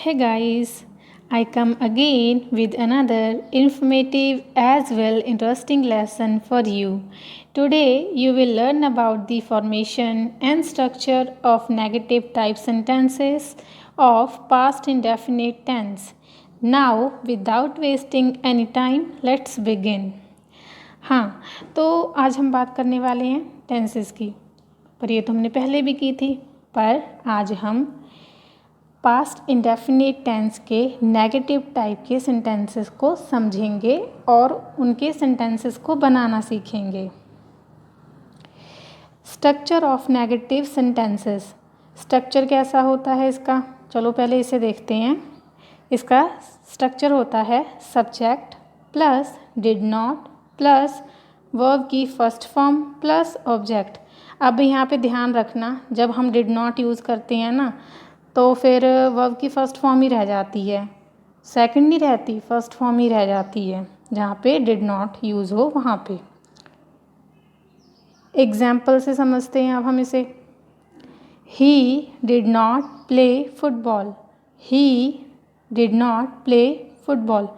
Hey guys, I come again with another informative as well interesting lesson for you. Today you will learn about the formation and structure of negative type sentences of past indefinite tense. Now without wasting any time, let's begin. हाँ, तो आज हम बात करने वाले हैं tenses की, पर ये तो हमने पहले भी की थी। पर आज हम पास्ट इंडेफिनिट टेंस के नेगेटिव टाइप के सेंटेंसेस को समझेंगे और उनके सेंटेंसेस को बनाना सीखेंगे। Structure of negative sentences, structure कैसा होता है इसका? चलो पहले इसे देखते हैं। इसका स्ट्रक्चर होता है subject plus did not plus verb की फर्स्ट फॉर्म प्लस ऑब्जेक्ट। अब यहाँ पे ध्यान रखना, जब हम डिड नॉट यूज़ करते हैं ना, तो फिर वर्ब की फ़र्स्ट फॉर्म ही रह जाती है, सेकंड नहीं रहती, फर्स्ट फॉर्म ही रह जाती है जहाँ पे डिड नॉट यूज़ हो वहाँ पे। एग्जाम्पल से समझते हैं अब हम इसे। ही did not play football. He did not play football.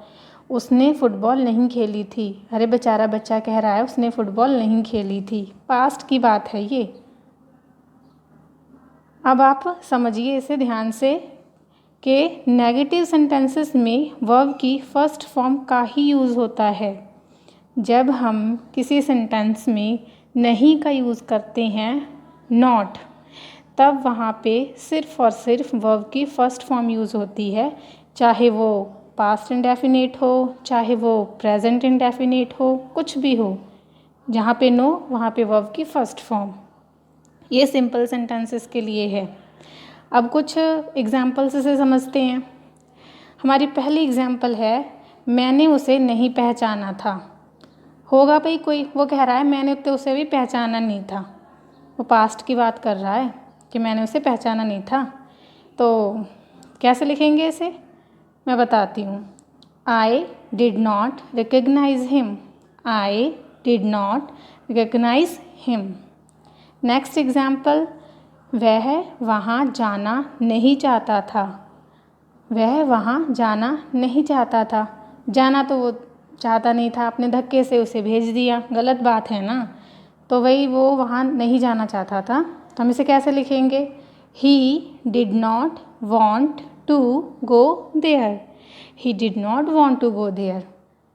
उसने फुटबॉल नहीं खेली थी। अरे बेचारा बच्चा कह रहा है उसने फुटबॉल नहीं खेली थी, पास्ट की बात है ये। अब आप समझिए इसे ध्यान से कि नेगेटिव सेंटेंसेस में वर्ब की फर्स्ट फॉर्म का ही यूज़ होता है। जब हम किसी सेंटेंस में नहीं का यूज़ करते हैं, नॉट, तब वहाँ पे सिर्फ़ और सिर्फ वर्ब की फ़र्स्ट फॉर्म यूज़ होती है, चाहे वो पास्ट इंडेफिनिट हो, चाहे वो प्रेजेंट इंडेफिनिट हो, कुछ भी हो। जहाँ पे नो वहाँ पे वर्ब की फ़र्स्ट फॉर्म। ये सिंपल सेंटेंसेस के लिए है। अब कुछ एग्जाम्पल्स से समझते हैं। हमारी पहली एग्जाम्पल है, मैंने उसे नहीं पहचाना था। होगा भाई कोई, वो कह रहा है मैंने तो उसे भी पहचाना नहीं था। वो पास्ट की बात कर रहा है कि मैंने उसे पहचाना नहीं था। तो कैसे लिखेंगे इसे, मैं बताती हूँ। I did not recognize him. I did not recognize him. Next example, वह वहाँ जाना नहीं चाहता था। वह वहाँ जाना नहीं चाहता था। जाना तो वो चाहता नहीं था, अपने धक्के से उसे भेज दिया, गलत बात है ना। तो वही वो वहाँ नहीं जाना चाहता था, तो हम इसे कैसे लिखेंगे? He did not want to go there. He did not want to go there.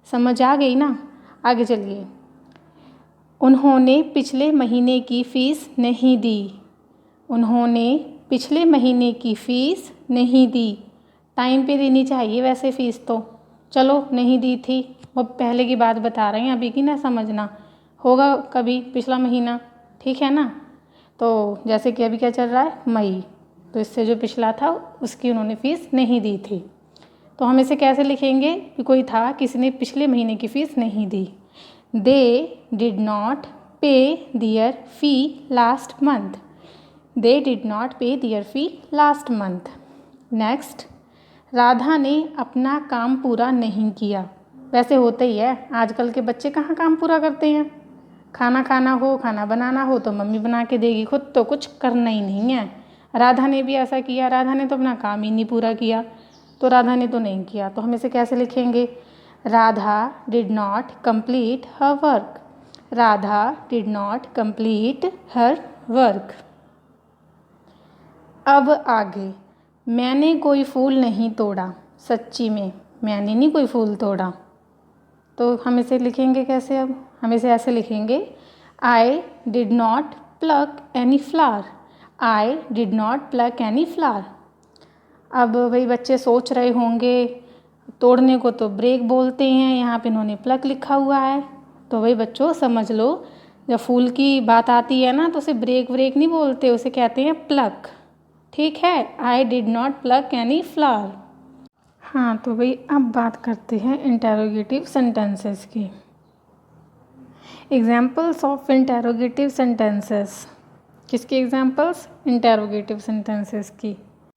समझ आ गई ना? आगे चलिए। उन्होंने पिछले महीने की फ़ीस नहीं दी। उन्होंने पिछले महीने की फ़ीस नहीं दी। टाइम पे देनी चाहिए वैसे फ़ीस तो, चलो नहीं दी थी, वो पहले की बात बता रहे हैं, अभी की ना समझना। होगा कभी पिछला महीना, ठीक है ना। तो जैसे कि अभी क्या चल रहा है, मई, तो इससे जो पिछला था उसकी उन्होंने फ़ीस नहीं दी थी। तो हम इसे कैसे लिखेंगे कि कोई था, किसी ने पिछले महीने की फ़ीस नहीं दी। They did not pay their fee last month. They did not pay their fee last month. Next, Radha ने अपना काम पूरा नहीं किया। वैसे होता ही है, आजकल के बच्चे कहाँ काम पूरा करते हैं। खाना खाना हो, खाना बनाना हो तो मम्मी बना के देगी, खुद तो कुछ करना ही नहीं है। राधा ने भी ऐसा किया, राधा ने तो अपना काम ही नहीं पूरा किया, तो राधा ने तो नहीं किया। तो हम इसे कैसे लिखेंगे? Radha did not complete her work. Radha did not complete her work. अब आगे, मैंने कोई फूल नहीं तोड़ा। सच्ची में मैंने नहीं कोई फूल तोड़ा। तो हम इसे लिखेंगे कैसे? अब हम इसे ऐसे लिखेंगे, आई did not plug any flower. I did not plug any flower. अब वही बच्चे सोच रहे होंगे, तोड़ने को तो ब्रेक बोलते हैं, यहाँ पे इन्होंने प्लक लिखा हुआ है। तो वही बच्चों समझ लो, जब फूल की बात आती है ना तो उसे ब्रेक नहीं बोलते, उसे कहते हैं प्लक, ठीक है। आई did not plug any flower. हाँ, तो भाई अब बात करते हैं इंटेरोगेटिव सेंटेंसेस की। Examples of interrogative sentences. किसकी एग्जाम्पल्स? इंटेरोगेटिव सेंटेंसेस की।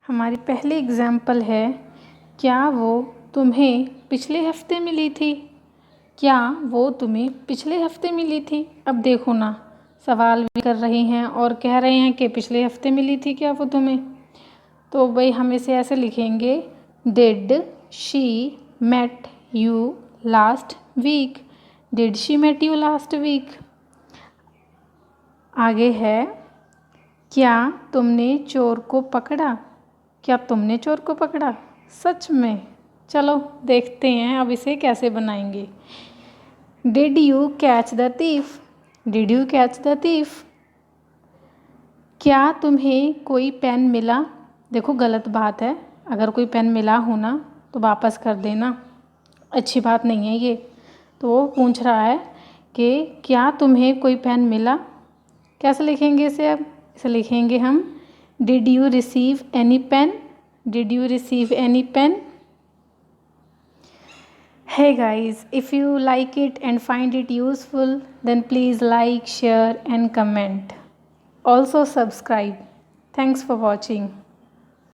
हमारी पहली एग्जाम्पल है, क्या वो तुम्हें पिछले हफ्ते मिली थी। क्या वो तुम्हें पिछले हफ्ते मिली थी? अब देखो ना, सवाल भी कर रहे हैं और कह रहे हैं कि पिछले हफ्ते मिली थी क्या वो तुम्हें। तो भाई हम इसे ऐसे लिखेंगे, did she met you last week, did she met you last week. आगे है, क्या तुमने चोर को पकड़ा, क्या तुमने चोर को पकड़ा, सच में। चलो देखते हैं अब इसे कैसे बनाएंगे। Did you catch the thief, did you catch the thief. क्या तुम्हें कोई पेन मिला, देखो गलत बात है, अगर कोई पेन मिला हो ना तो वापस कर देना, अच्छी बात नहीं है ये। तो वो पूछ रहा है कि क्या तुम्हें कोई पेन मिला, कैसे लिखेंगे इसे, अब इसे लिखेंगे हम did you receive any pen, did you receive any pen. Hey guys, if you like it and find it useful, then please like, share and comment. Also subscribe. Thanks for watching.